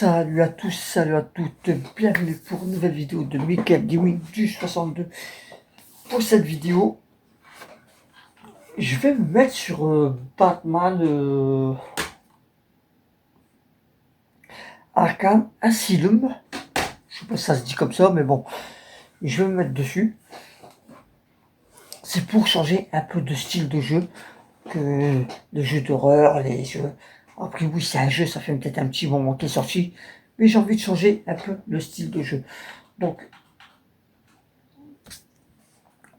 Salut à tous, salut à toutes, bienvenue pour une nouvelle vidéo de Michael Gaming du 62. Pour cette vidéo, je vais me mettre sur Batman Arkham Asylum. Je sais pas si ça se dit comme ça, mais bon, je vais me mettre dessus. C'est pour changer un peu de style de jeu que les jeux d'horreur, les jeux. Après oui, c'est un jeu, ça fait peut-être un petit moment qu'il est sorti, mais j'ai envie de changer un peu le style de jeu. Donc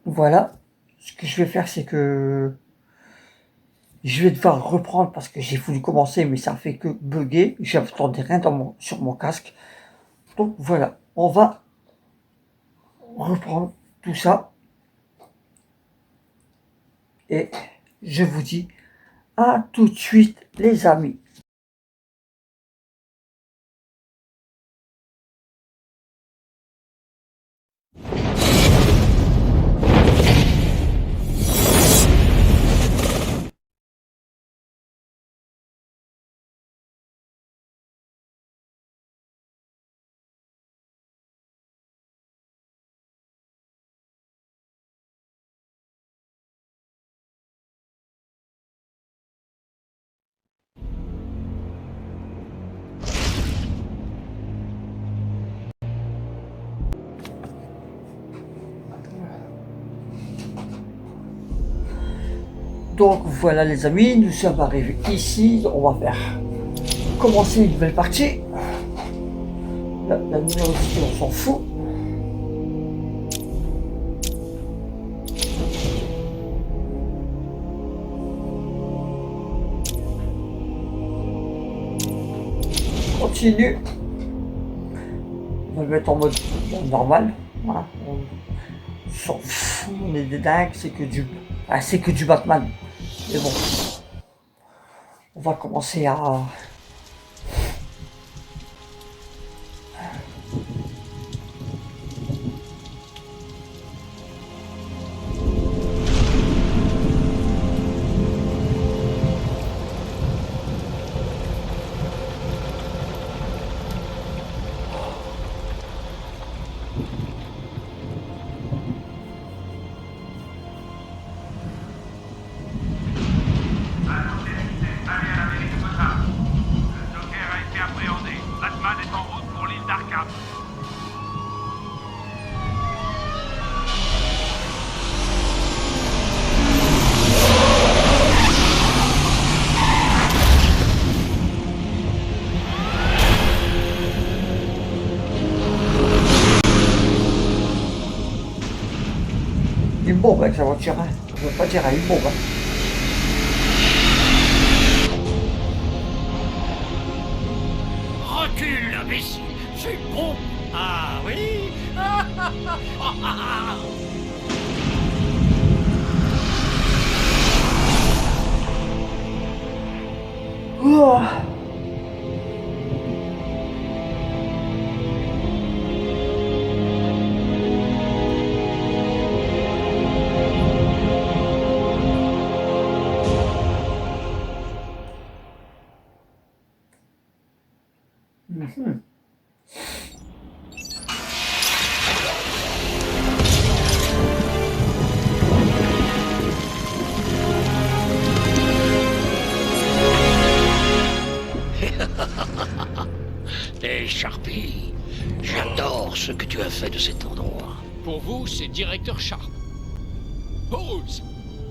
voilà, ce que je vais faire, c'est que je vais devoir reprendre parce que j'ai voulu commencer, mais ça fait que bugger. J'entendais rien sur mon casque. Donc voilà, on va reprendre tout ça. Et je vous dis à tout de suite, les amis. Donc voilà les amis, nous sommes arrivés ici. On va faire commencer une nouvelle partie. La numérosité, on s'en fout. Continue. On va le mettre en mode normal. Voilà. On s'en fout, on est des dingues, c'est que du. Ah, c'est que du Batman. Mais bon. On va commencer à. Une bombe avec sa voiture, hein. Je veux pas dire une bombe. Hein. Recule, imbécile. C'est bon. Ah oui. Oh. Hé, Sharpie, j'adore ce que tu as fait de cet endroit. Pour vous, c'est Directeur Sharp. Pause.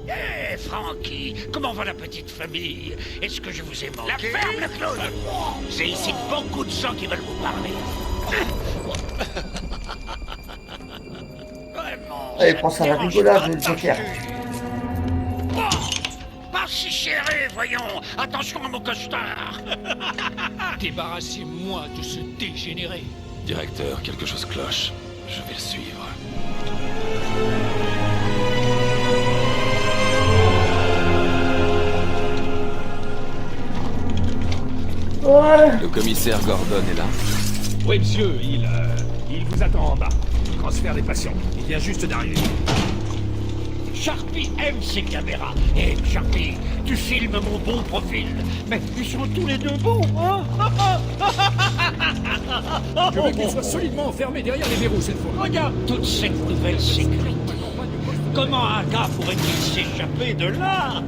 Hé, Frankie, comment va la petite famille? Est-ce que je vous ai manqué? La ferme, le clown. J'ai ici beaucoup de gens qui veulent vous parler. Vraiment. Allez, pense à la rigolade, le Joker. Pas si serré, voyons. Attention à mon costard. Débarrassez-moi de ce dégénéré. Directeur, quelque chose cloche. Je vais le suivre. Ouais. Le commissaire Gordon est là. Oui, monsieur, il vous attend en bas. Transfert des patients. Il vient juste d'arriver. Sharpie aime ses caméras. Hé, Sharpie, tu filmes mon bon profil. Mais ils sont tous les deux beaux, hein? Je veux qu'il soit solidement enfermé derrière les verrous cette fois. Regarde toute cette nouvelle sécurité. Comment un gars pourrait-il s'échapper de là?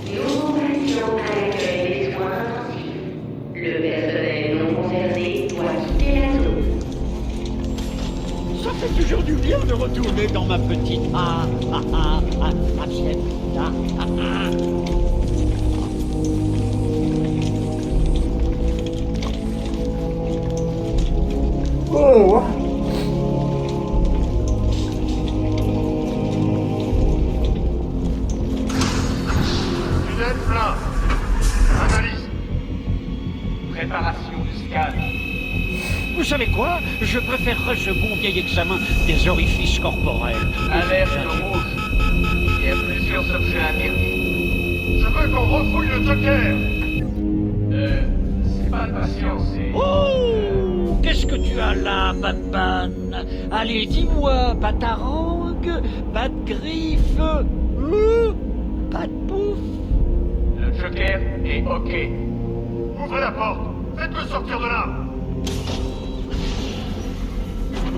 Nouveau patient à l'accueil des soins intensifs. Le personnel non concerné doit quitter la zone. Ça fait toujours du bien de retourner dans ma petite assiette. Oh, Tunnel plein. Analyse. Préparation du scan. Vous savez quoi? Je préférerais ce bon vieil examen des orifices corporels. Alerte rouge. Il y a plusieurs objets interdits. Je veux qu'on refouille le Joker. C'est pas de patience, c'est... Oh! Qu'est-ce que tu as là, Batman? Allez, dis-moi, Batarangue, Batgriffe, pas de bouffe. Le Joker est OK. Ouvrez la porte. Faites-le sortir de là.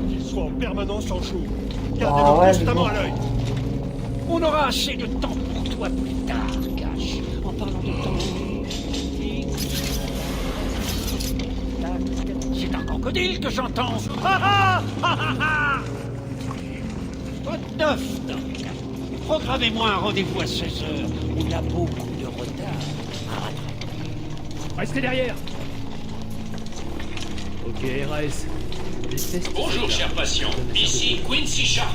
Qu'ils soient en permanence en jour. Ah Gardez-le ouais, constamment mais à l'œil. On aura assez de temps pour toi plus tard, Cash. En parlant de temps... C'est un crocodile que j'entends. Quoi de neuf, Doc? Programmez-moi un rendez-vous à 16h. On a beaucoup de retard à rattraper. Restez derrière. Ok, RAS. Bonjour, cher patient. Ici Quincy Sharp,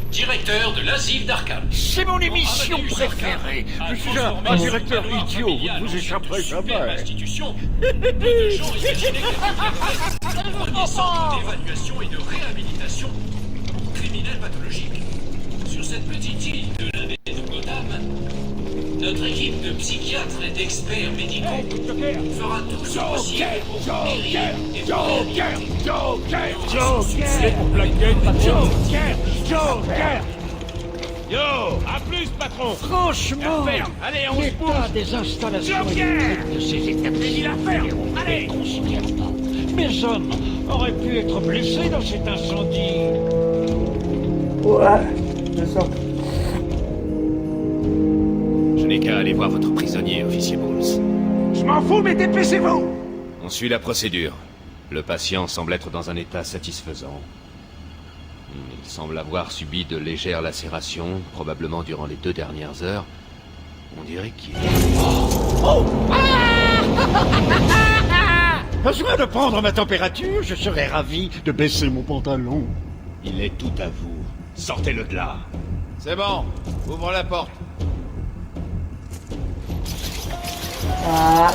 directeur de l'asile d'Arkham. C'est mon émission préférée. Je suis un directeur idiot, vous ne vous échapperez jamais. Institution. Peu de gens imaginaient qu'elle deviendrait le premier centre d'évaluation et de réhabilitation pour criminels pathologiques. Sur cette petite île de la baie de Gotham, notre équipe de psychiatres et d'experts médicaux fera tout ce possible pour guérir et vous réhabiliter. Yo, à plus, patron. Franchement, Allez, on se l'état des installations électriques de ces établissements est considérable. Mes hommes auraient pu être blessés dans cet incendie. ouais, c'est ça. Je n'ai qu'à aller voir votre prisonnier, officier Bowles. Je m'en fous, mais dépêchez-vous. On suit la procédure. Le patient semble être dans un état satisfaisant. Il semble avoir subi de légères lacérations, probablement durant les 2 dernières heures. On dirait qu'il... Besoin de prendre ma température, je serais ravi de baisser mon pantalon. Il est tout à vous. Sortez-le de là. C'est bon, ouvre la porte. Ah,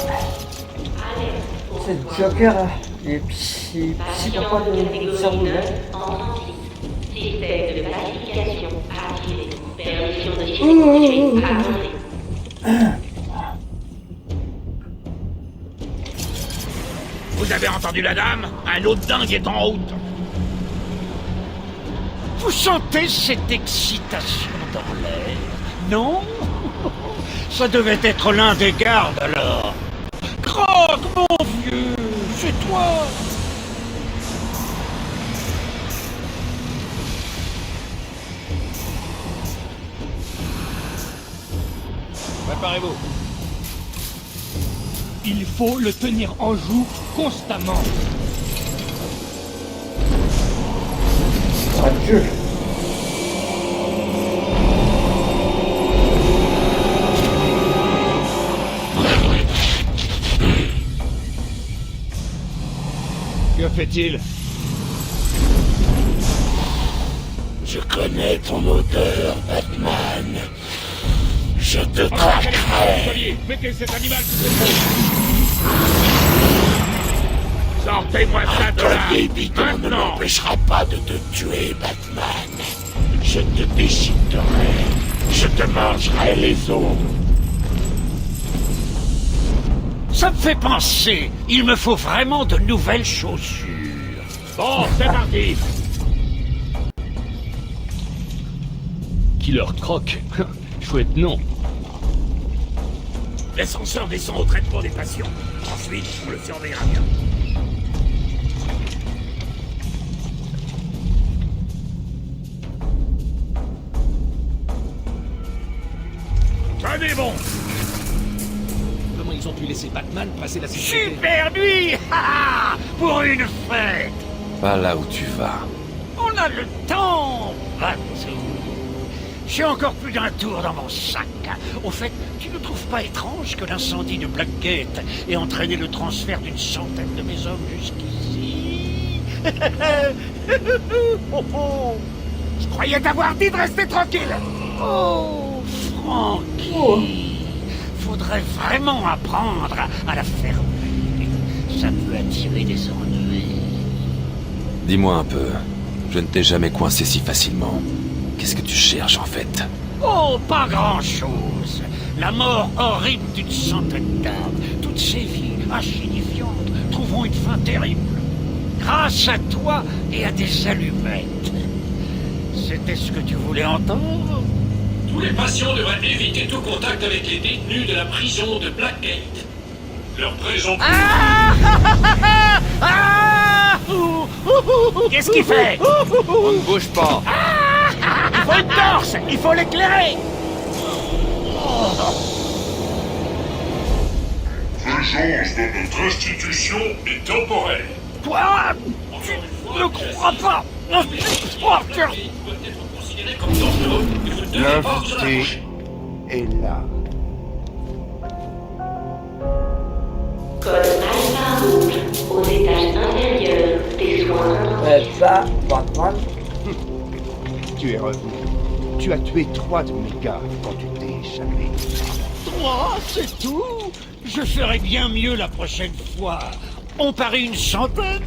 c'est le Joker, hein. Il est psychopathe de cerveau, là. Système de pacification activé. Permission de dispositif accordée. Vous avez entendu la dame? Un autre dingue est en route. Vous sentez cette excitation dans l'air, non? Ça devait être l'un des gardes alors. Croque, mon vieux, c'est toi. Préparez-vous. Il faut le tenir en joue constamment. Adieu. Que fait-il? Je connais ton odeur, Batman. Je te traquerai. Mettez cet animal sous ses Sortez-moi ça de là. bidon ne Maintenant. m'empêchera pas de te tuer, Batman. Je te déchiqueterai. Je te mangerai les os. Ça me fait penser, il me faut vraiment de nouvelles chaussures. Bon, c'est parti. Killer Croc. Chouette nom. L'ascenseur descend au traitement des patients. Ensuite, on le surveillera bien. Tenez bon! Comment ils ont pu laisser Batman passer la sécurité? Super nuit. Pour une fête. Pas là où tu vas. On a le temps, Batou. J'ai encore plus d'un tour dans mon sac. Au fait, tu ne trouves pas étrange que l'incendie de Blackgate ait entraîné le transfert d'une centaine de mes hommes jusqu'ici? Oh, oh. Je croyais t'avoir dit de rester tranquille. Oh, Frankie. Faudrait vraiment apprendre à la fermer. Ça peut attirer des ennuis. Dis-moi un peu. Je ne t'ai jamais coincé si facilement. Qu'est-ce que tu cherches en fait? Oh, pas grand-chose. La mort horrible d'une centaine d'âmes. Toutes ces vies insignifiantes trouveront une fin terrible. Grâce à toi et à des allumettes. C'était ce que tu voulais entendre? Tous les patients devraient éviter tout contact avec les détenus de la prison de Blackgate. Leur présence... Qu'est-ce qu'il fait? On ne bouge pas. Il faut une torche. Il faut l'éclairer. Présence de notre institution est temporaire. Quoi? Tu ne crois pas? Doit être considéré comme dangereux et vous devez pas vous en approcher. est là. Code Alpha Rouge, aux étages inférieurs des soins intensifs. Ça, Batman. Tu es revenu. Tu as tué 3 de mes gars quand tu t'es échappé. 3, c'est tout? Je ferai bien mieux la prochaine fois. On parie une centaine?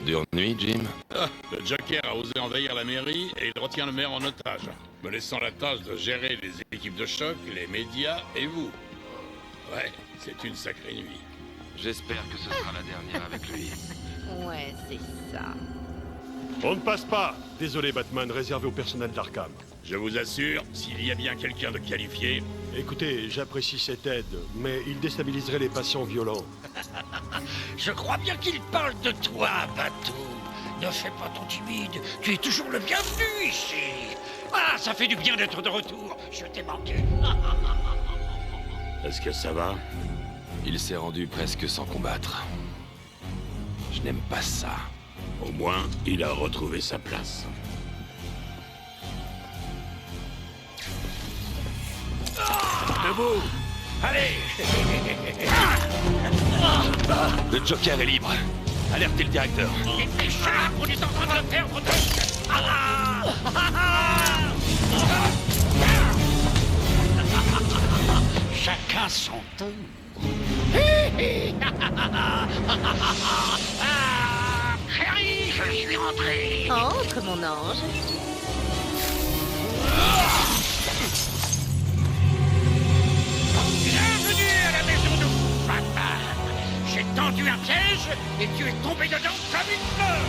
Dure nuit, Jim? Ah, le Joker a osé envahir la mairie et il retient le maire en otage, me laissant la tâche de gérer les équipes de choc, les médias et vous. Ouais, c'est une sacrée nuit. J'espère que ce sera la dernière avec lui. Ouais, c'est ça. On ne passe pas. Désolé, Batman, réservé au personnel d'Arkham. Je vous assure, s'il y a bien quelqu'un de qualifié... Écoutez, j'apprécie cette aide, mais il déstabiliserait les patients violents. Je crois bien qu'il parle de toi, Batou. Ne fais pas ton timide, tu es toujours le bienvenu ici. Ah, ça fait du bien d'être de retour, je t'ai manqué. Est-ce que ça va? Il s'est rendu presque sans combattre. Je n'aime pas ça. Au moins, il a retrouvé sa place. Debout. Allez. Le Joker est libre. Alertez le directeur. Dépêche-toi, on est en train de le perdre de... Chacun son tour. Chérie, je suis rentré. Entre, mon ange. Bienvenue à la maison de Batman. J'ai tendu un piège et tu es tombé dedans comme une fleur.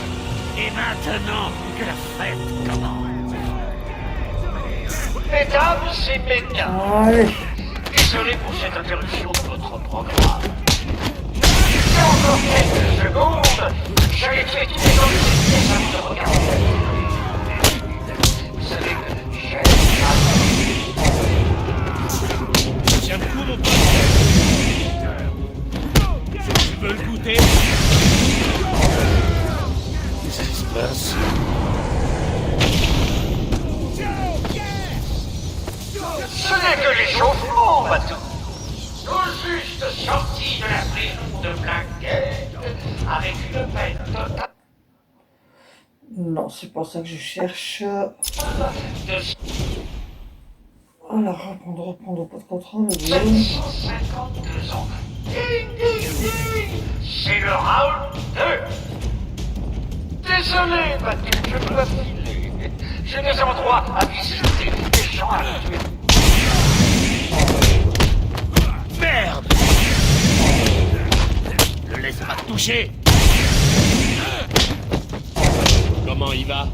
Et maintenant que la fête commence. Mesdames et mesdames, Allez. désolé pour cette interruption de votre programme. Il y a encore quelques secondes, j'allais tuer tous les gens de cette pièce à vous regarder. Vous savez que j'aime Tiens le coup, mon pote. Tu veux le goûter? Qu'est-ce qui se passe? Ce n'est que l'échauffement, Batou. Tout juste sorti de la prison de Blackgate avec une peine totale Non, c'est pas ça que je cherche. de... Alors, reprendre pas de contrôle. 752 ans. C'est le round 2. Désolé, Batou, je dois filer. J'ai des endroits à visiter, des gens à tuer. Merde! Ne laisse pas te toucher. Comment il va?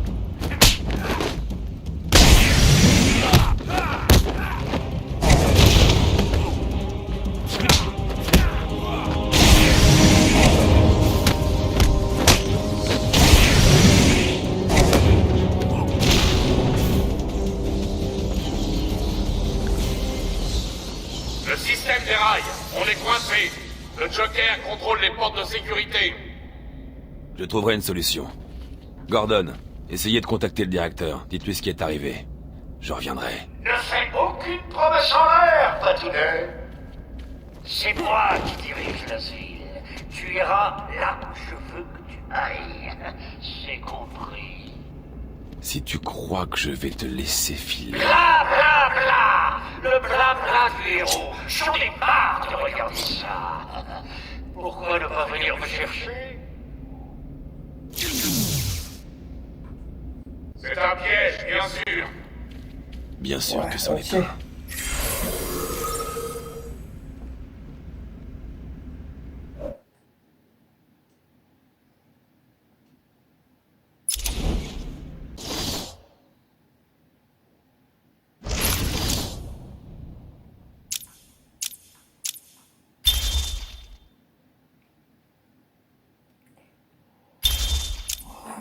Le système déraille. On est coincé. Le Joker contrôle les portes de sécurité. Je trouverai une solution. Gordon, essayez de contacter le directeur. Dites-lui ce qui est arrivé. Je reviendrai. Ne fais aucune promesse en l'air, Patinet. C'est moi qui dirige l'asile. Tu iras là où je veux que tu ailles. C'est compris. Si tu crois que je vais te laisser filer... Bla bla bla. Le blabla du héros. J'en ai marre de regarder ça. Pourquoi ne pas venir me chercher? C'est un piège, bien sûr. Bien sûr que c'en est ok. un.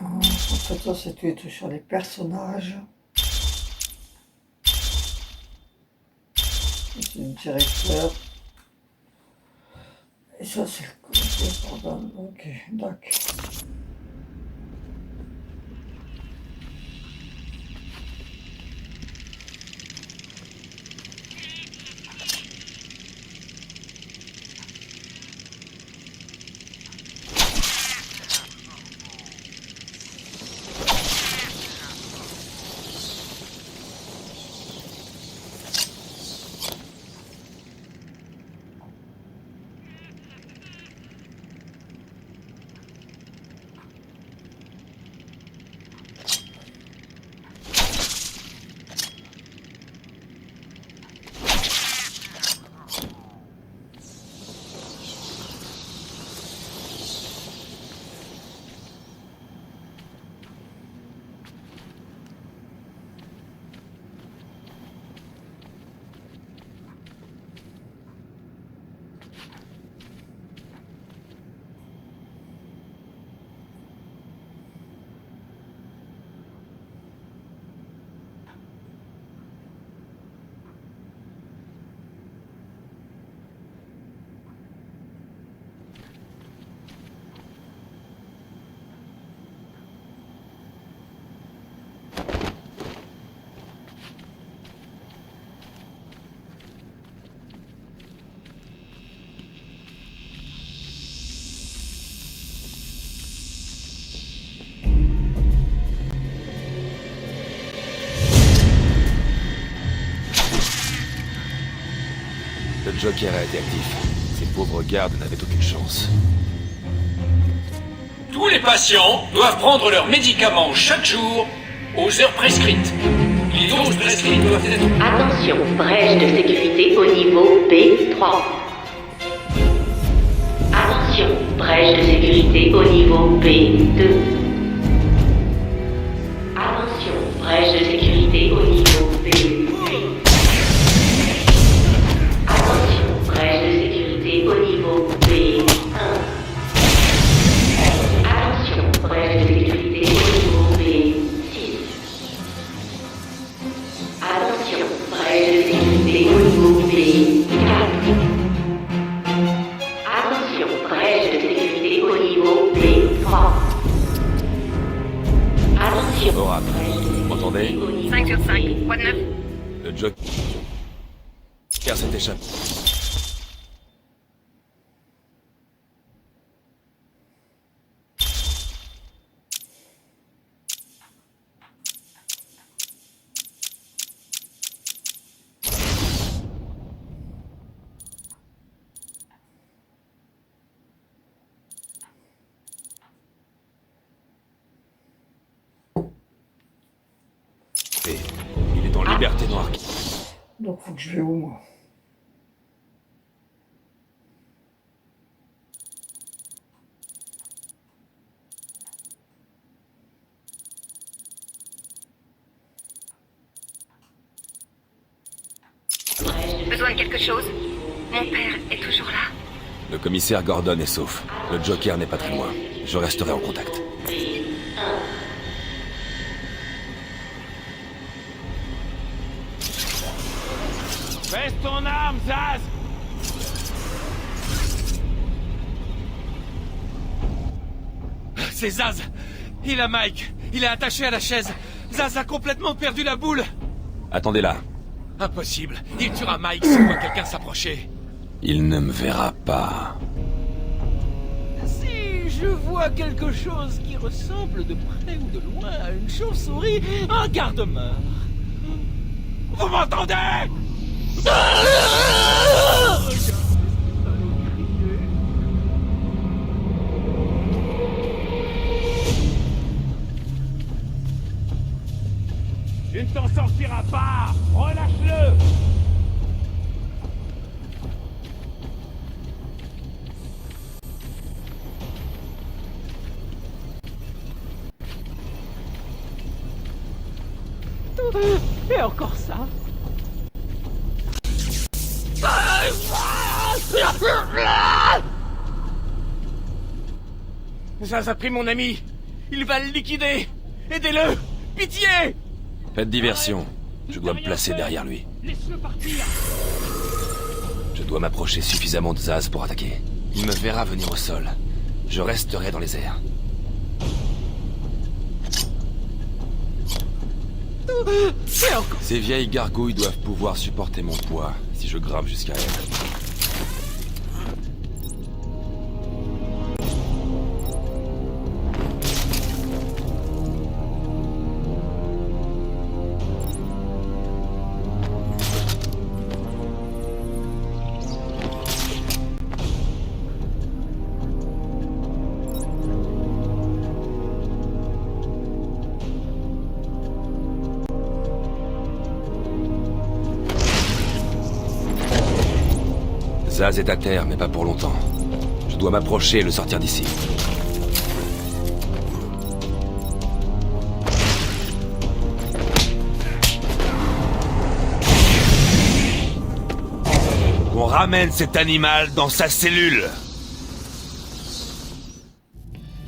En fait, ça, c'est tout sur les personnages. C'est le directeur. Et ça, c'est le côté, pardon. Ok, d'accord. Le Joker a été actif. Ces pauvres gardes n'avaient aucune chance. Tous les patients doivent prendre leurs médicaments chaque jour aux heures prescrites. Les doses prescrites doivent être... Attention, brèche de sécurité au niveau B3. Attention, brèche de sécurité au niveau B2. Attention, brèche de sécurité au niveau B8. Attention, brèche de sécurité au niveau B1. Attention, brèche de sécurité au niveau B6. Attention, brèche de sécurité au niveau B4. Attention, brèche de sécurité au niveau B3. Attention, Oracle, vous m'entendez? 5 sur 5, quoi de neuf? Le Joker s'est échappé. Il est en liberté noire. Donc, faut que je vais où, moi? besoin de quelque chose? Mon père est toujours là? Le commissaire Gordon est sauf. Le Joker n'est pas très loin. Je resterai en contact. Baisse ton arme, Zaz! C'est Zaz! Il a Mike! Il est attaché à la chaise! Zaz a complètement perdu la boule! Attendez là. Impossible! Il tuera Mike s'il voit quelqu'un s'approcher! Il ne me verra pas. Si je vois quelque chose qui ressemble de près ou de loin à une chauve-souris, un garde-mort. Vous m'entendez? Tu ne t'en sortiras pas! Relâche-le! Et encore ça? Zaz a pris mon ami! Il va le liquider! Aidez-le! Pitié! Faites diversion. Je dois me placer derrière lui. Laisse-le partir! Je dois m'approcher suffisamment de Zaz pour attaquer. Il me verra venir au sol. Je resterai dans les airs. Ces vieilles gargouilles doivent pouvoir supporter mon poids si je grimpe jusqu'à elles. Zaz est à terre, mais pas pour longtemps. Je dois m'approcher et le sortir d'ici. Qu'on ramène cet animal dans sa cellule.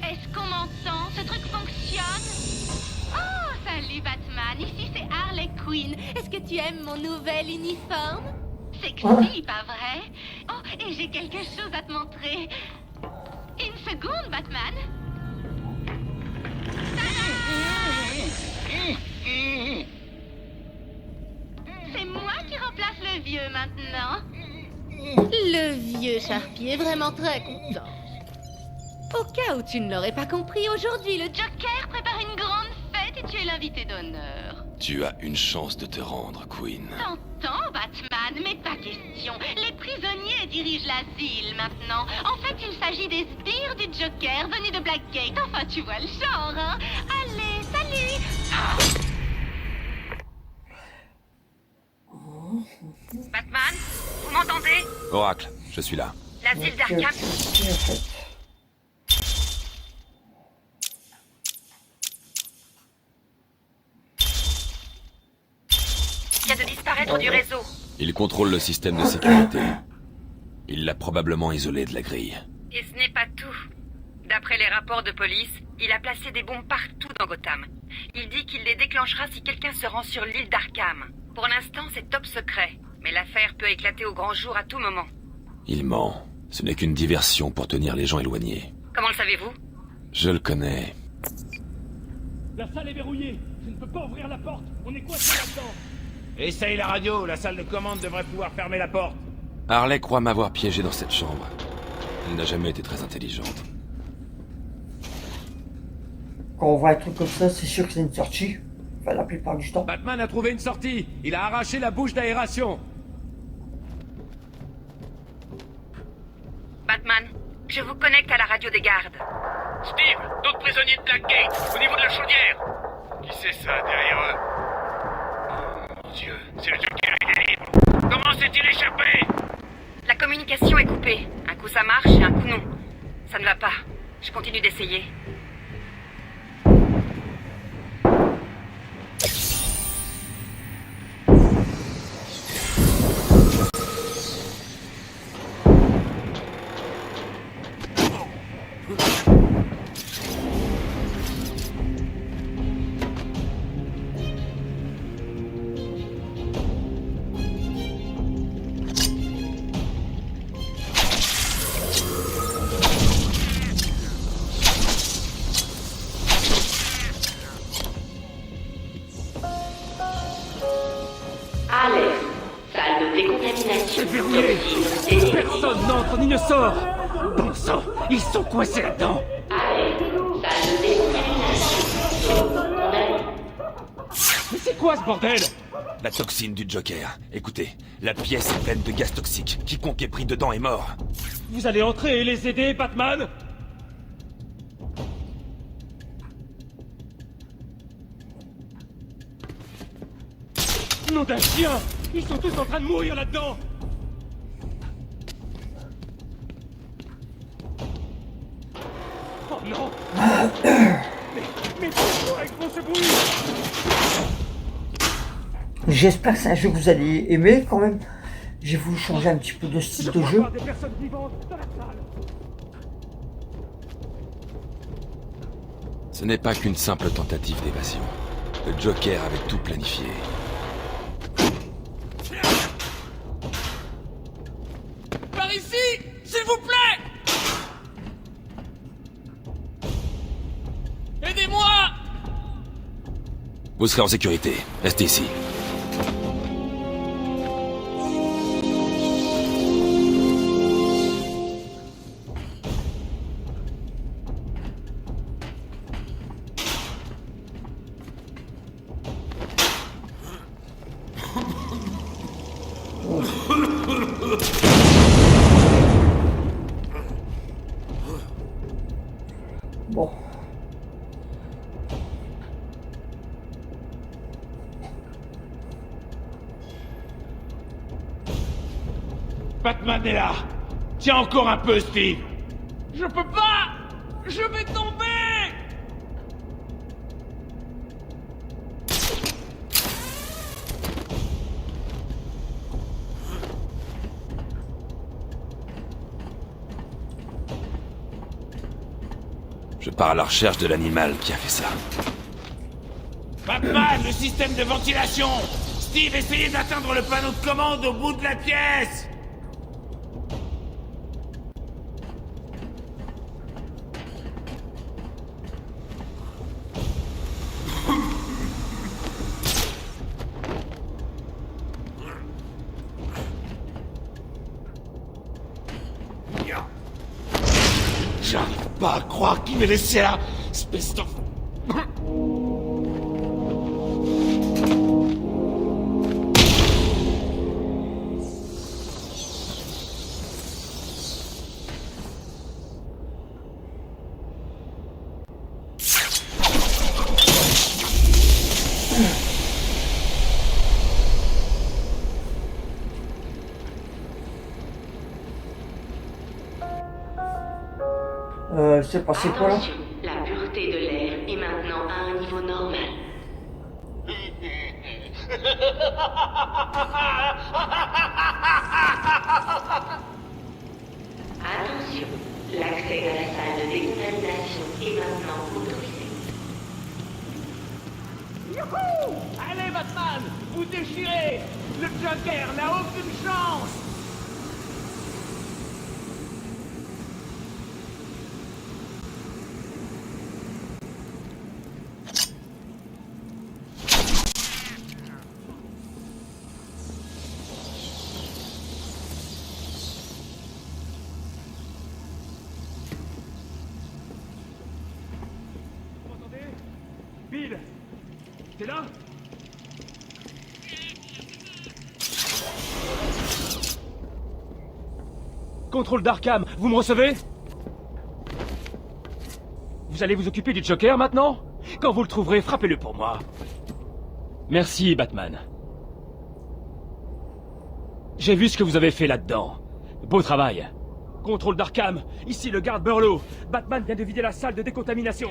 Est-ce qu'on m'entend? Ce truc fonctionne? Oh, salut Batman, ici c'est Harley Quinn. Est-ce que tu aimes mon nouvel uniforme? Sexy, pas vrai? Oh, et j'ai quelque chose à te montrer. Une seconde, Batman. C'est moi qui remplace le vieux maintenant. Le vieux Sharpie est vraiment très content. Au cas où tu ne l'aurais pas compris, aujourd'hui le Joker prépare une grande fête et tu es l'invité d'honneur. Tu as une chance de te rendre, Queen. T'entends, Batman, mais pas question. Les prisonniers dirigent l'asile maintenant. En fait, il s'agit des sbires du Joker venus de Blackgate. Enfin, tu vois le genre, hein? Allez, salut! Batman, vous m'entendez? Oracle, je suis là. L'asile d'Arkham... vient de disparaître du réseau. Il contrôle le système de sécurité. Il l'a probablement isolé de la grille. Et ce n'est pas tout. D'après les rapports de police, il a placé des bombes partout dans Gotham. Il dit qu'il les déclenchera si quelqu'un se rend sur l'île d'Arkham. Pour l'instant, c'est top secret. Mais l'affaire peut éclater au grand jour à tout moment. Il ment. Ce n'est qu'une diversion pour tenir les gens éloignés. Comment le savez-vous? Je le connais. La salle est verrouillée. Je ne peux pas ouvrir la porte. On est coincé là-dedans. Essaye la radio. La salle de commande devrait pouvoir fermer la porte. Harley croit m'avoir piégé dans cette chambre. Elle n'a jamais été très intelligente. Quand on voit un truc comme ça, c'est sûr que c'est une sortie. Enfin, la plupart du temps. Batman a trouvé une sortie. Il a arraché la bouche d'aération. Batman, je vous connecte à la radio des gardes. Steve, d'autres prisonniers de Blackgate, au niveau de la chaudière. Qui c'est ça, derrière eux? Oh, mon Dieu, c'est le Joker, il est libre. Comment s'est-il échappé? La communication est coupée. Un coup ça marche et un coup non. Ça ne va pas. Je continue d'essayer. C'est verrouillé. Personne n'entre ni ne sort. Bon sang, ils sont coincés là-dedans. Allez, salle de décontamination. Condamné. Mais c'est quoi ce bordel? La toxine du Joker. Écoutez, la pièce est pleine de gaz toxique. Quiconque est pris dedans est mort. Vous allez entrer et les aider, Batman? Nom d'un chien! Ils sont tous en train de mourir là-dedans! Oh non! Mais pourquoi ils font ce bruit? J'espère que c'est un jeu que vous allez aimer quand même. J'ai voulu changer un petit peu de style de jeu. Des personnes vivantes dans la salle. Ce n'est pas qu'une simple tentative d'évasion. Le Joker avait tout planifié. Par ici, s'il vous plaît! Aidez-moi! Vous serez en sécurité. Restez ici. Bon. Batman est là! Tiens encore un peu, Steve! Je peux pas! Je vais tomber! Je pars à la recherche de l'animal qui a fait ça. Batman, le système de ventilation! Steve, essayez d'atteindre le panneau de commande au bout de la pièce! J'arrive pas à croire qu'il m'ait laissé là, espèce de... C'est passé quoi là? Attention, la pureté de l'air est maintenant à un niveau normal. Attention, l'accès à la salle de décontamination est maintenant autorisé. Youhou! Allez, Batman! Vous déchirez! Le Joker n'a aucune chance! Vous m'entendez? Bill! T'es là? Contrôle d'Arkham, vous me recevez? Vous allez vous occuper du Joker maintenant? Quand vous le trouverez, frappez-le pour moi. Merci, Batman. J'ai vu ce que vous avez fait là-dedans. Beau travail. Contrôle d'Arkham, ici le garde Burlow. Batman vient de vider la salle de décontamination.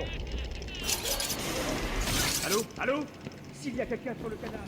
Allô? Allô? S'il y a quelqu'un sur le canal...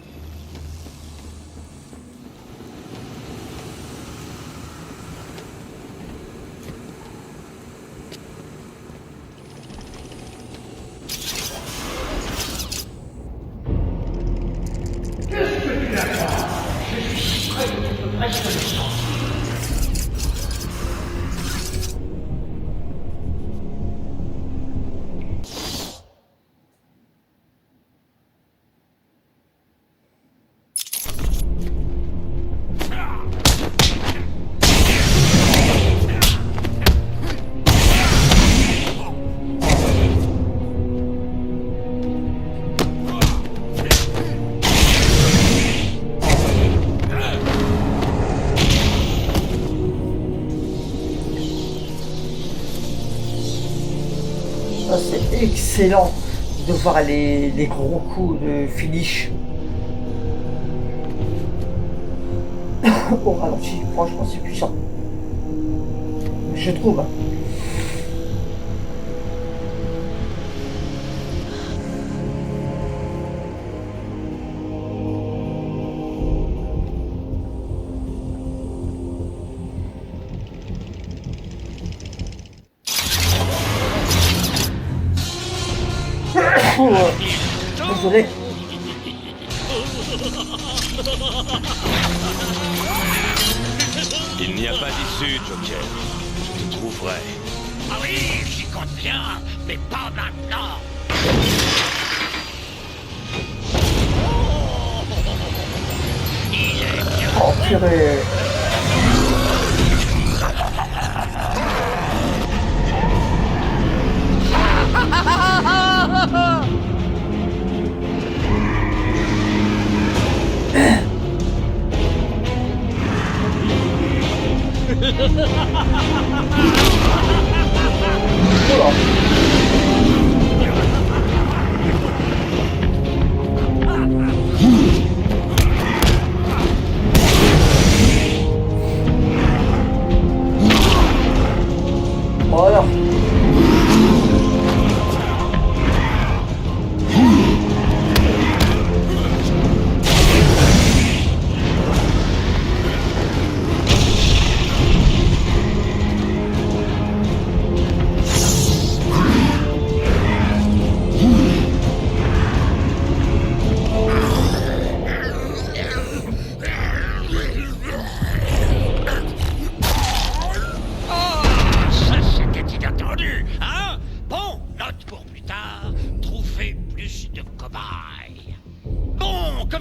Ça, c'est excellent de voir les gros coups de finish au ralenti. Franchement, c'est puissant. Je trouve. Hein. Désolé. Il n'y a pas d'issue, Joker. Je te trouverai. Ah oui, j'y compte bien, mais pas maintenant. Il est bien. Oh purée. Voilà.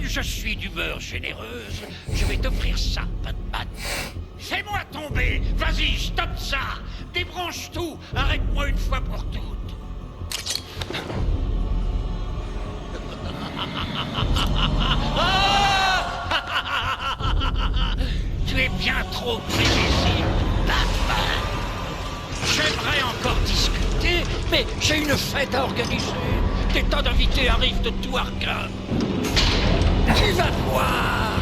Je suis d'humeur généreuse, je vais t'offrir ça, Batman. Fais-moi tomber, vas-y, stoppe ça. Débranche tout, arrête-moi une fois pour toutes. Tu es bien trop prévisible, Batman. J'aimerais encore discuter, mais j'ai une fête à organiser. Des tas d'invités arrivent de tout Arkham. Tu vas voir.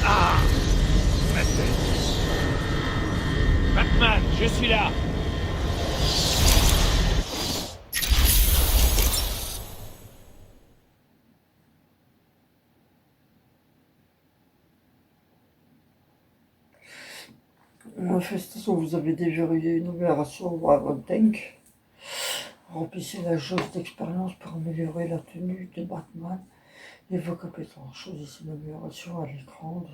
Ah, ma tête. Batman, je suis là. Manifestation, vous avez déverrouillé une opération Dragon Tank. Remplissez la jauge d'expérience pour améliorer la tenue de Batman et vos compétences. Choisissez une amélioration à l'écran.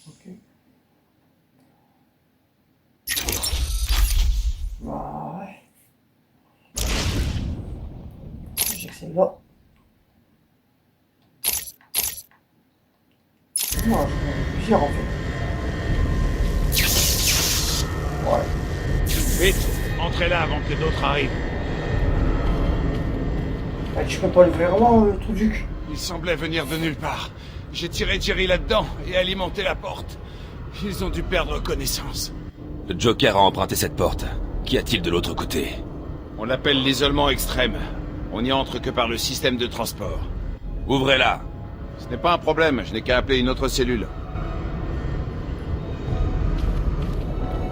Ok. Ouais. J'ai celle-là. Non, j'en ai plusieurs en fait. Ouais. Vite, entrez là avant que d'autres arrivent. Bah, tu peux pas l'ouvrir vraiment, le trou du cul. Il semblait venir de nulle part. J'ai tiré Jerry là-dedans et alimenté la porte. Ils ont dû perdre connaissance. Le Joker a emprunté cette porte. Qu'y a-t-il de l'autre côté? On l'appelle l'isolement extrême. On n'y entre que par le système de transport. Ouvrez-la. Ce n'est pas un problème, je n'ai qu'à appeler une autre cellule.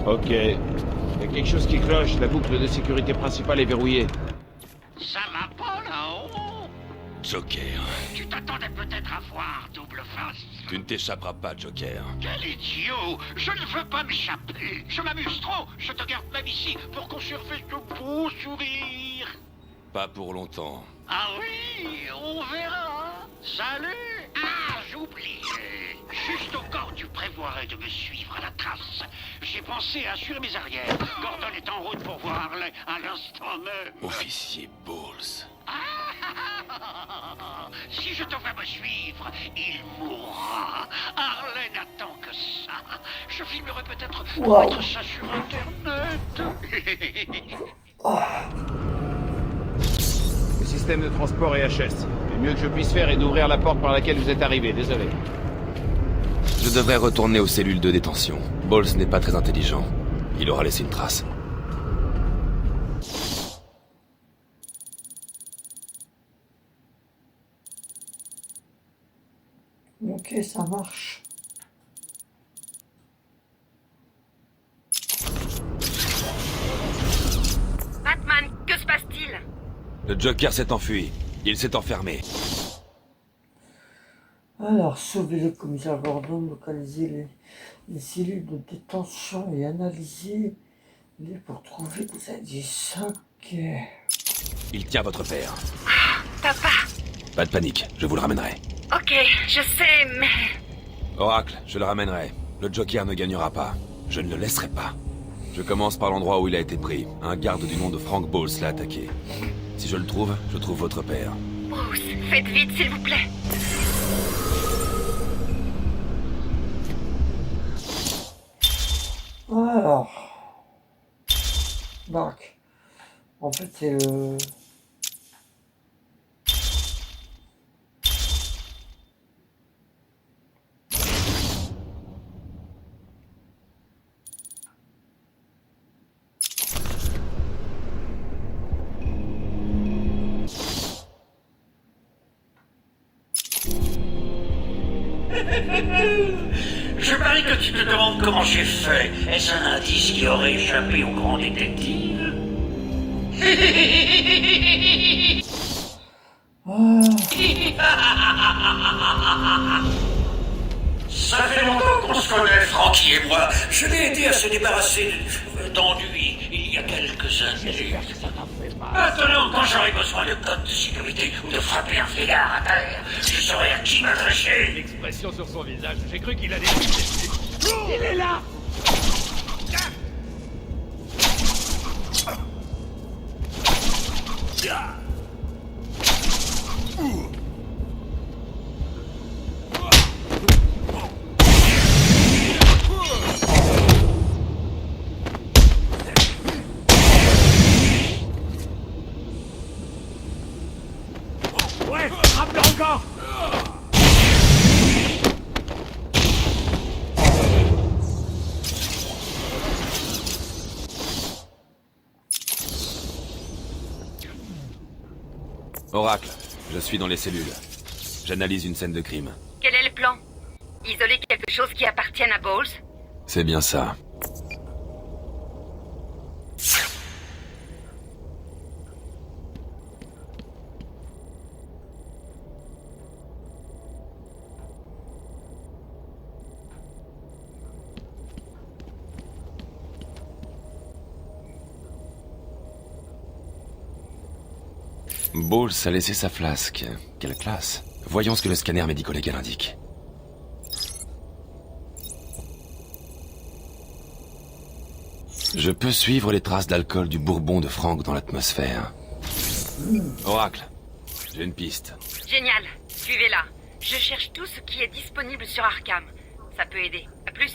Ok. Il y a quelque chose qui cloche, la boucle de sécurité principale est verrouillée. Ça va pas là-haut. Joker. Tu t'attendais peut-être à voir double face. Tu ne t'échapperas pas, Joker. Quel idiot! Je ne veux pas m'échapper. Je m'amuse trop. Je te garde même ici pour conserver ce beau sourire. Pas pour longtemps. Ah oui, on verra. Salut! Ah, j'oubliais. Juste au cas où tu prévoirais de me suivre à la trace, j'ai pensé à assurer mes arrières. Gordon est en route pour voir Harley à l'instant même. Officier Bowles. Si je te vois me suivre, il mourra. Harley n'attend que ça. Je filmerai peut-être pour mettre ça sur Internet. Le système de transport est HS. Le mieux que je puisse faire est d'ouvrir la porte par laquelle vous êtes arrivé, désolé. Je devrais retourner aux cellules de détention. Bowles n'est pas très intelligent. Il aura laissé une trace. Ok, ça marche. Batman, que se passe-t-il? Le Joker s'est enfui. Il s'est enfermé. Alors, sauver le commissaire Gordon, localiser les cellules de détention et analyser les pour trouver des indices. Ok. Il tient votre père. Papa. Pas de panique, je vous le ramènerai. Ok, je sais, mais... Oracle, je le ramènerai. Le Joker ne gagnera pas. Je ne le laisserai pas. Je commence par l'endroit où il a été pris. Un garde du nom de Frank Bowles l'a attaqué. Si je le trouve, je trouve votre père. Bruce, faites vite, s'il vous plaît. Alors. Donc. En fait, c'est le... Je parie que tu te demandes comment j'ai fait. Est-ce un indice qui aurait échappé au grand détective? Ça fait longtemps qu'on se connaît, Frankie et moi. Je l'ai aidé à se débarrasser d'ennuis il y a quelques années. Maintenant, quand j'aurai besoin de code de sécurité ou de frapper un fléard à terre, je saurai à qui m'adresser. L'expression sur son visage, j'ai cru qu'il allait... Il est là! Ouais, frappe-le encore! Oracle, je suis dans les cellules. J'analyse une scène de crime. Quel est le plan? Isoler quelque chose qui appartienne à Bowles? C'est bien ça. Bowles a laissé sa flasque. Quelle classe. Voyons ce que le scanner médico-légal indique. Je peux suivre les traces d'alcool du bourbon de Frank dans l'atmosphère. Oracle, j'ai une piste. Génial, suivez-la. Je cherche tout ce qui est disponible sur Arkham. Ça peut aider. À plus.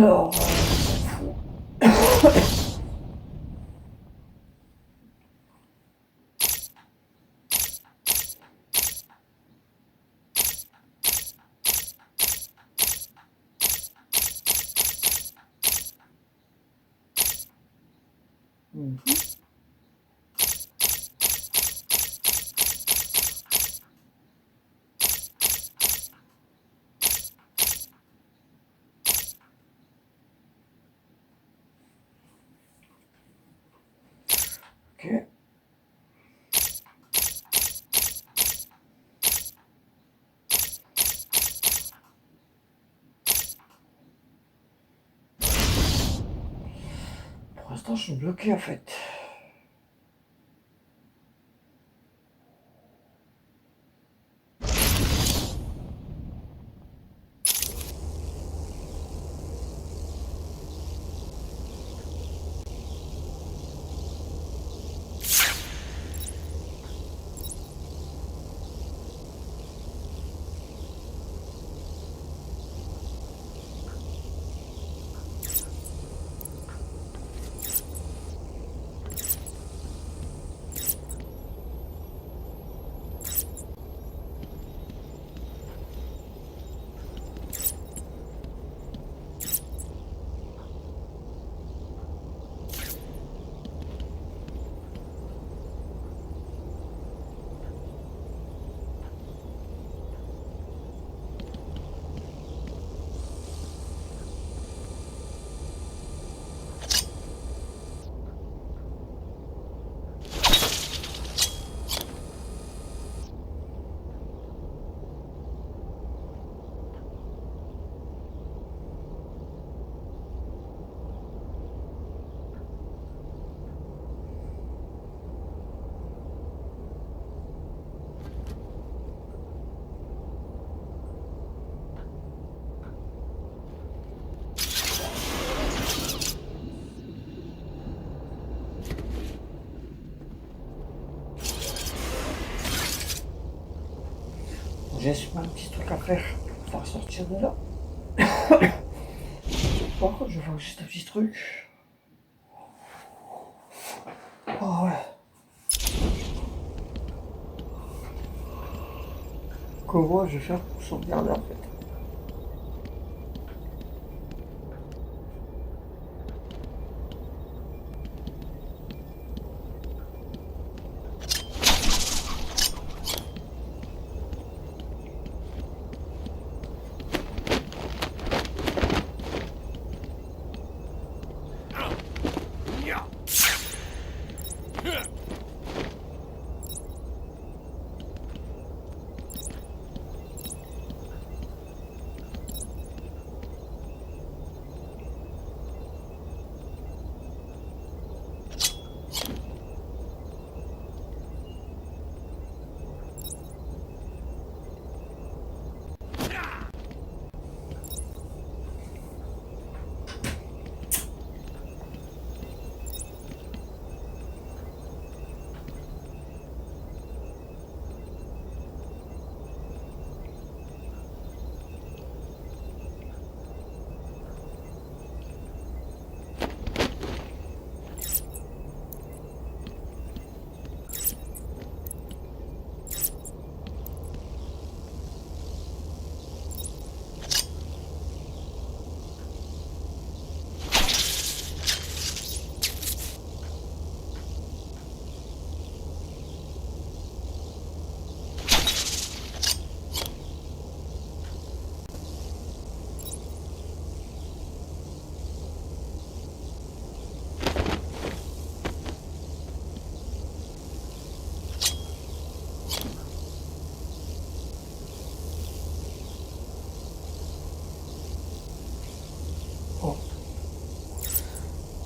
Alors, ok. Pour l'instant, je suis bloqué en fait. J'ai un petit truc à faire pour sortir de là. Par contre, je vais faire juste un petit truc. Oh ouais. Comment je vais faire pour sauvegarder en fait?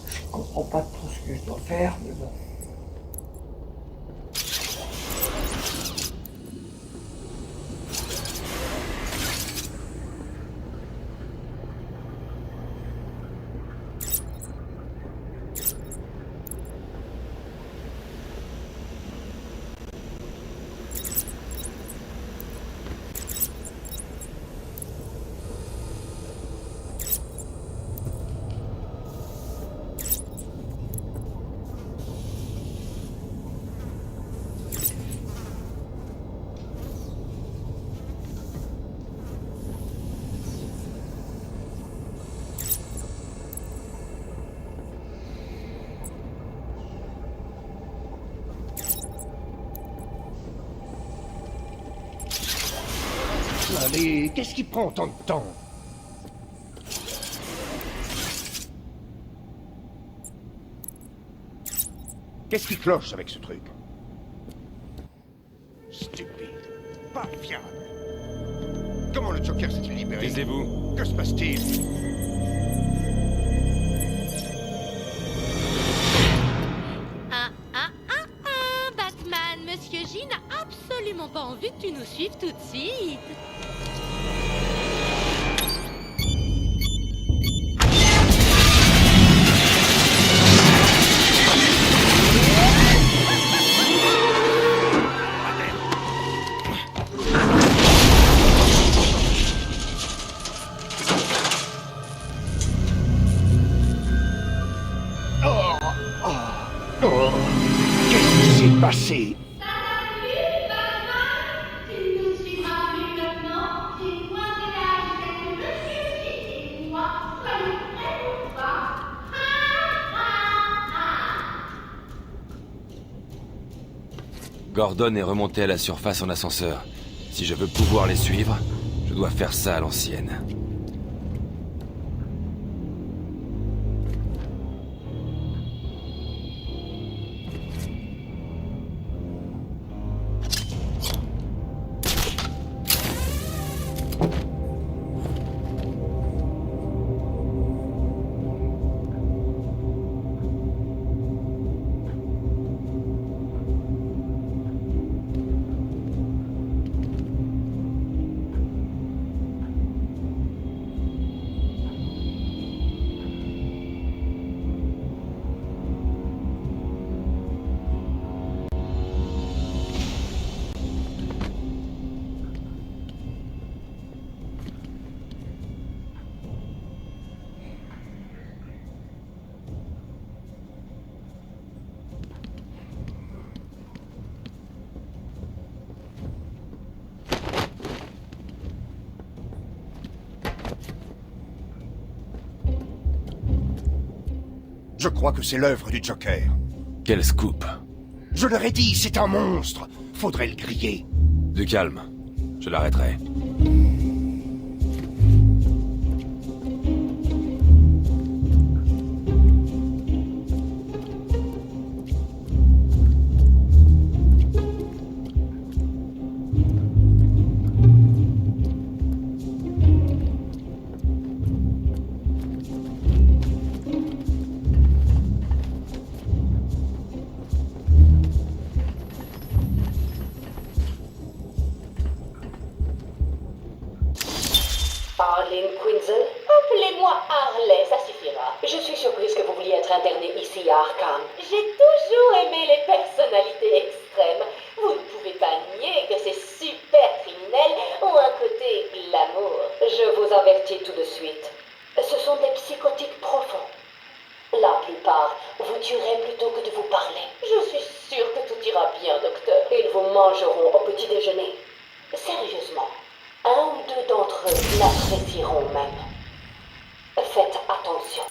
Je comprends pas trop ce que je dois faire, mais bon. Allez, qu'est-ce qui prend tant de temps? Qu'est-ce qui cloche avec ce truc? Stupide. Pas fiable. Comment le Joker s'est-il libéré? Taisez-vous. Que se passe-t-il? Batman, Monsieur J n'a absolument pas envie que tu nous suives tout de suite. Qu'est-ce qui s'est passé? Gordon est remonté à la surface en ascenseur. Si je veux pouvoir les suivre, je dois faire ça à l'ancienne. Je crois que c'est l'œuvre du Joker. Quel scoop. Je leur ai dit, c'est un monstre. Faudrait le griller. Du calme. Je l'arrêterai. Arlene Quinzel? Appelez-moi Harley, ça suffira. Je suis surprise que vous vouliez être interné ici à Arkham. J'ai toujours aimé les personnalités extrêmes. Vous ne pouvez pas nier que ces super criminels ont un côté glamour. Je vous avertis tout de suite. Ce sont des psychotiques profonds. La plupart vous tueraient plutôt que de vous parler. Je suis sûre que tout ira bien, docteur. Ils vous mangeront au petit déjeuner. Sérieusement. Un ou deux d'entre eux l'apprécieront même. Faites attention.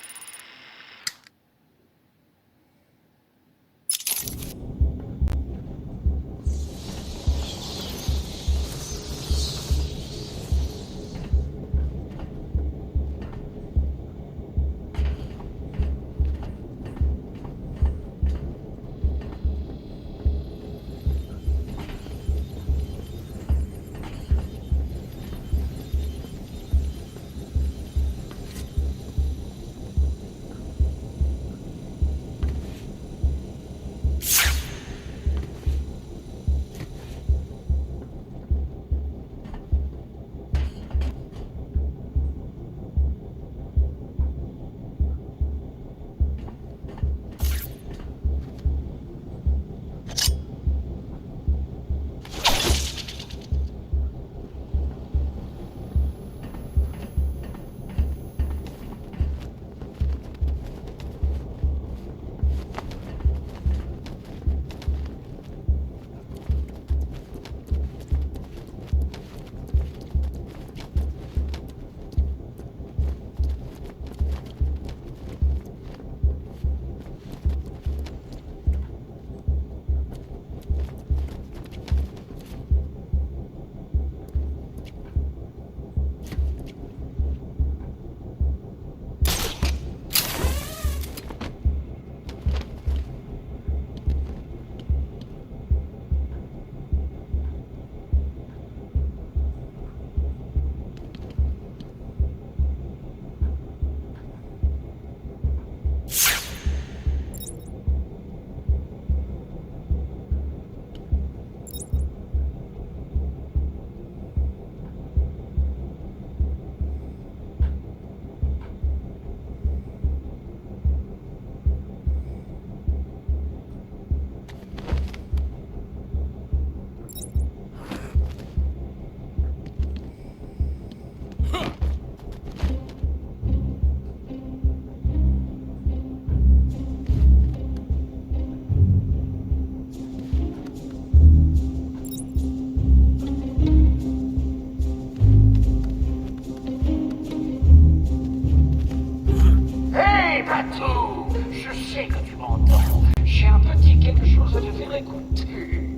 sais que tu m'entends. J'ai un petit quelque chose à te faire écouter.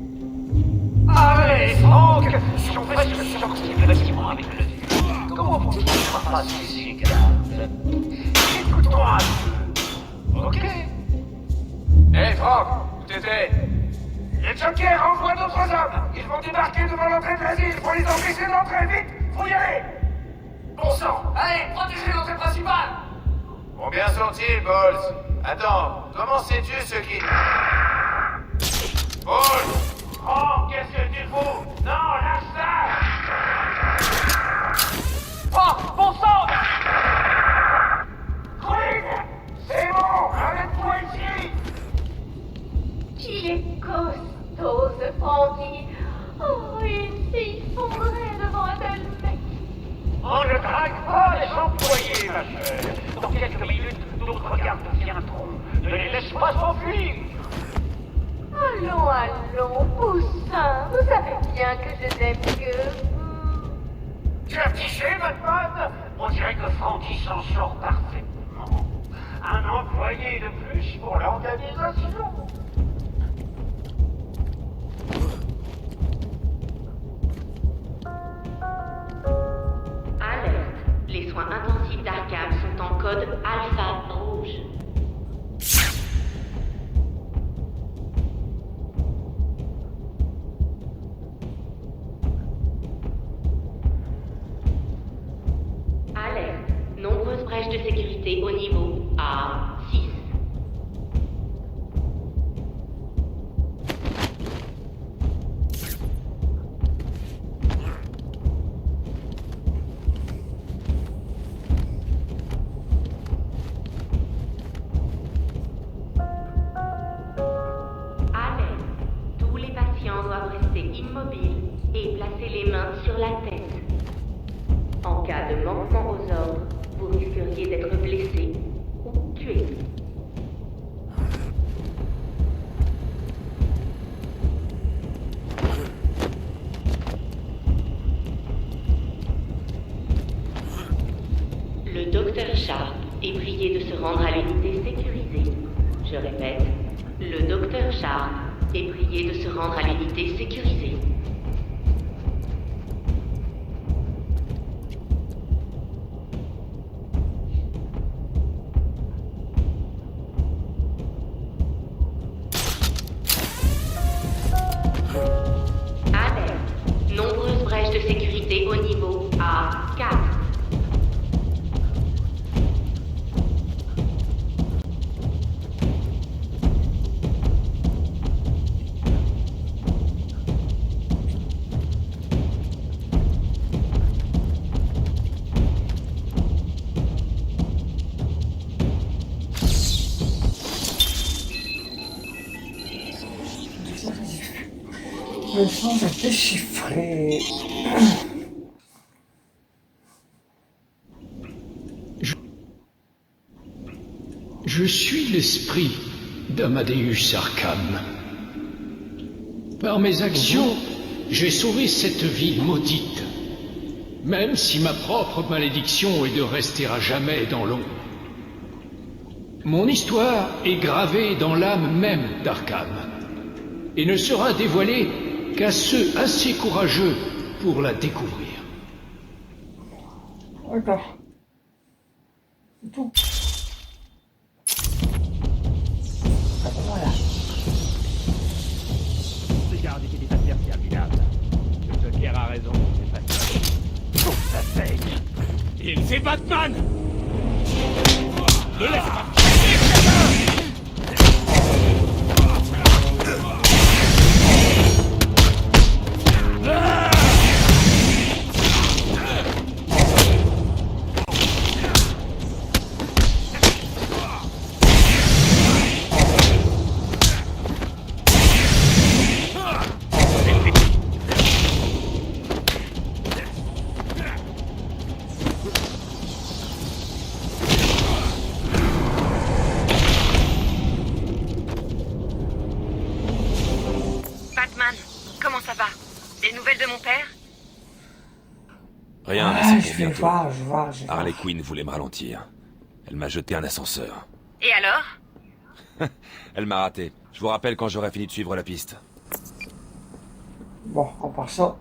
Allez, Franck, ils sont presque sortis du bâtiment avec le vieux. Comment pour qu'ils soient pas ses gardes? Écoute-moi un peu, ok? Hé, Franck, où t'étais? Les Jokers envoient d'autres hommes. Ils vont débarquer devant l'entrée de l'asile pour les empêcher d'entrer. Vite, faut y aller. Bon sang, allez, protégez l'entrée principale. Combien sont-ils, Balls? Attends, comment sais-tu ce qui... Balls! Oh, qu'est-ce que tu fous? Non, lâche ça! Oh, bon sang! Queen! C'est bon, arrête-toi ici! Il est costaud, ce Frankie. Oh, une fille fondrait devant un tel mec. On ne drague pas les employés, ma chère. Dans quelques minutes, d'autres gardes viendront. Ne les laisse pas s'enfuir. Allons, allons, poussin. Vous savez bien que je n'aime que vous. Tu as piché, Batman? On dirait que Frankie s'en sort parfaitement. Un employé de plus pour l'organisation. Alerte. Les soins intensifs d'Arkham sont en code Alpha Rouge. Alerte. Nombreuses brèches de sécurité au niveau A6. Tous les patients doivent rester immobiles et placer les mains sur la tête. En cas de manquement aux ordres, vous risqueriez d'être blessé ou tué. Le docteur Sharp est prié de se rendre à l'unité sécurisée. Je répète, le docteur Sharp est prié de se rendre à l'unité sécurisée. Alerte. Nombreuses brèches de sécurité au niveau A4. Le son est déchiffré. Je suis l'esprit d'Amadeus Arkham. Par mes actions, j'ai sauvé cette ville maudite. Même si ma propre malédiction est de rester à jamais dans l'ombre. Mon histoire est gravée dans l'âme même d'Arkham. Et ne sera dévoilée qu'à ceux assez courageux pour la découvrir. D'accord. C'est tout. Voilà. Ces gardes étaient des adversaires minables. Le Joker a raison, c'est pas ça. Pour sa sake. C'est Batman! Ne laisse pas... Rien, mais Ah, c'est je pour vais bientôt. voir, je vais voir. Harley Quinn voulait me ralentir. Elle m'a jeté un ascenseur. Et alors? Elle m'a raté. Je vous rappelle quand j'aurai fini de suivre la piste. Bon, à part ça...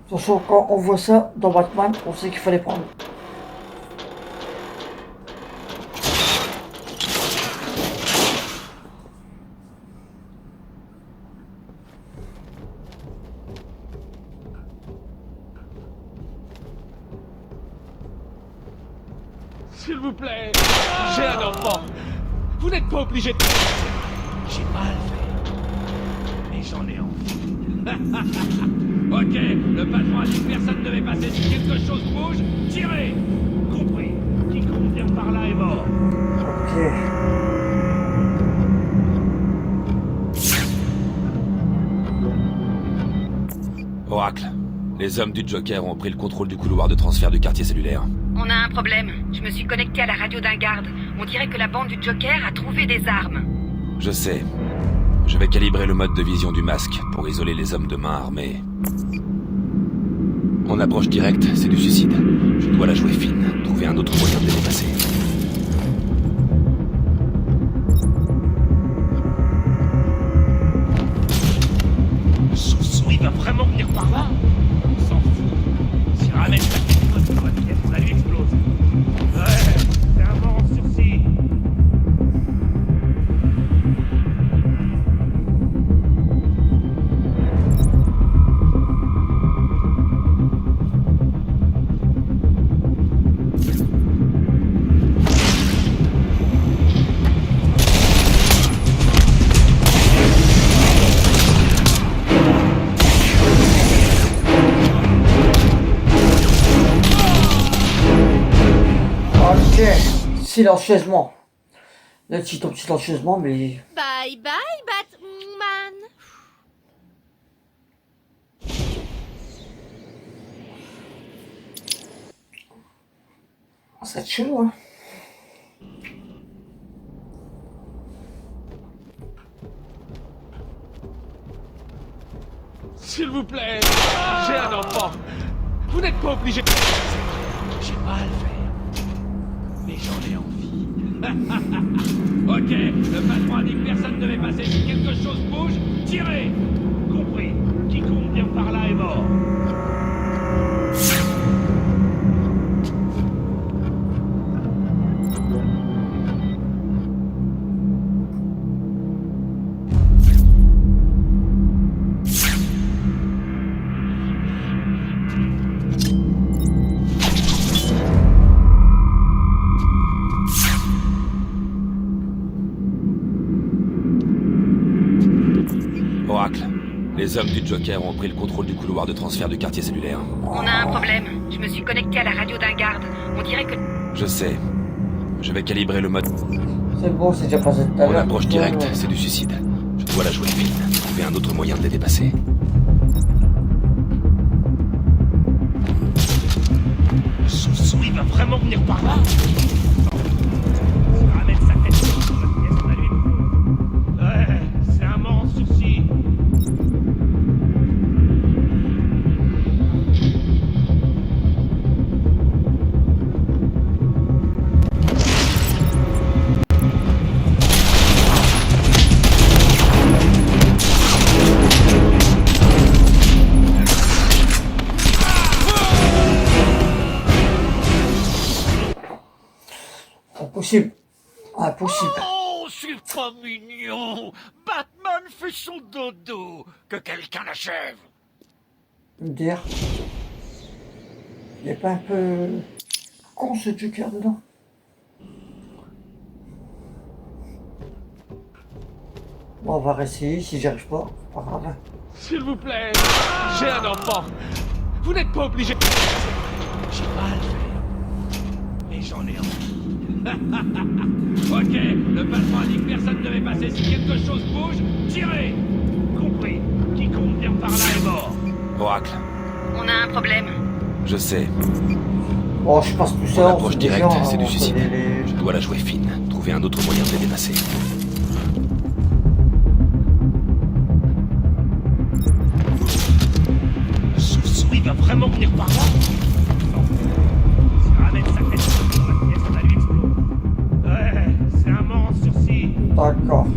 De toute façon, quand on voit ça dans Batman, on sait qu'il fallait prendre. S'il vous plaît, j'ai un enfant. Vous n'êtes pas obligé de... J'ai pas à le faire. Mais j'en ai envie. Ok, le patron a dit que personne ne devait passer. Si quelque chose bouge, tirez. Compris. Quiconque vient par là est mort. Ok. Oracle, les hommes du Joker ont pris le contrôle du couloir de transfert du quartier cellulaire. On a un problème. Je me suis connecté à la radio d'un garde. On dirait que la bande du Joker a trouvé des armes. Je sais. Je vais calibrer le mode de vision du masque pour isoler les hommes de main armés. Mon approche directe, c'est du suicide. Je dois la jouer fine, trouver un autre moyen de les dépasser. Soupçon, il va vraiment venir par là. On s'en fout. S'il ramène sa tête dans la pièce, ça lui explose. Ouais, c'est un mort en sursis. Silencieusement. Là, tu tombes silencieusement, mais... Bye bye, Batman. Ça te chelou, hein. S'il vous plaît, j'ai un enfant. Vous n'êtes pas obligé de... J'ai pas à le faire. Mais j'en ai envie. Ok, le patron a dit que personne ne devait passer. Si quelque chose bouge, tirez. Compris. Quiconque vient par là est mort. Oracle, les hommes du Joker ont pris le contrôle du couloir de transfert du quartier cellulaire. On a un problème. Je me suis connecté à la radio d'un garde. On dirait que... Je sais. Je vais calibrer le mode... C'est bon, c'est déjà passé tout à l'heure. Mon approche directe, c'est du suicide. Je dois la jouer fine, trouver un autre moyen de les dépasser. Soupçon, il va vraiment venir par là. S'il ramène sa tête dans la pièce, ça lui explose. Ouais, c'est un mort en sursis. Impossible. Impossible. Oh, c'est pas mignon. Batman fait son dodo. Que quelqu'un l'achève. Dire. Il est pas un peu con ce Joker dedans. Bon, on va réessayer. Si j'y arrive pas, pas grave. S'il vous plaît, j'ai un enfant. Vous n'êtes pas obligé de... J'ai pas à le faire. Mais j'en ai envie. Ok, le patron a dit que personne ne devait passer. Si quelque chose bouge, tirez. Compris. Quiconque vient par là est mort. Oracle, On a un problème. je sais. Oh, je passe tout Mon ça. approche directe, c'est du suicide. Je dois la jouer fine, trouver un autre moyen de les dépasser. Soupçon, il va vraiment venir par là. S'il ramène sa tête dans la pièce, ça lui explose. Ouais, c'est un mort en sursis. D'accord.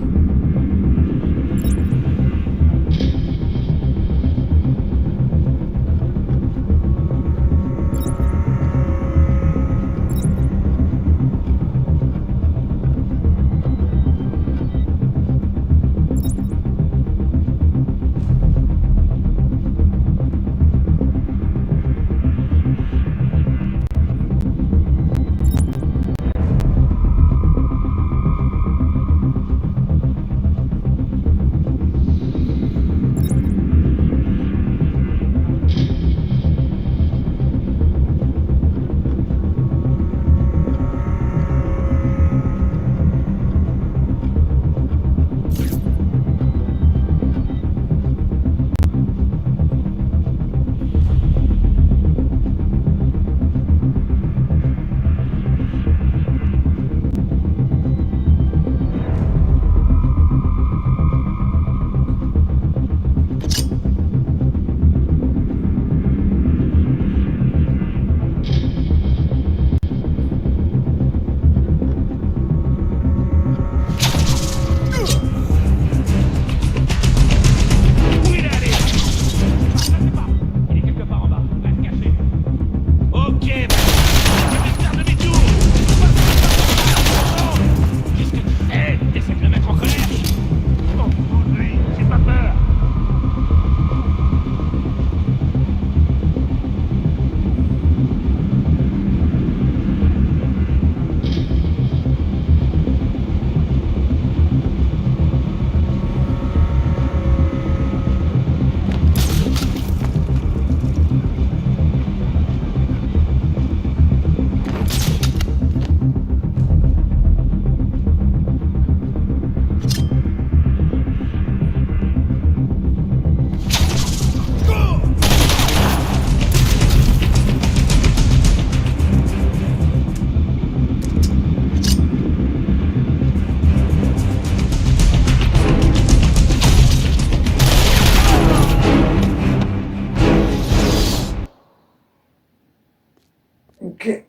Ok.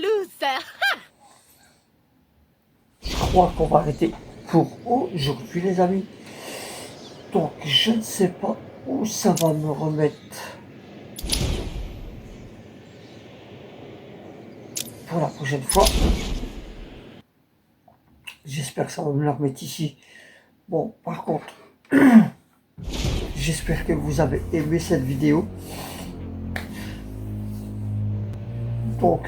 Loser. Ha! Je crois qu'on va arrêter pour aujourd'hui, les amis. Donc, je ne sais pas où ça va me remettre pour la prochaine fois. J'espère que ça va me le remettre ici. Bon, par contre, j'espère que vous avez aimé cette vidéo. Donc,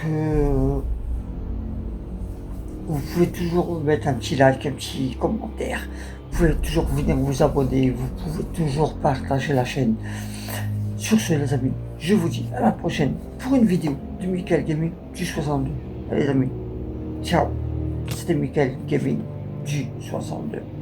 vous pouvez toujours mettre un petit like, un petit commentaire. Vous pouvez toujours venir vous abonner. Vous pouvez toujours partager la chaîne. Sur ce, les amis, je vous dis à la prochaine pour une vidéo de Michael Gaming du 62. Allez, les amis, ciao. C'était Michael Gaming du 62.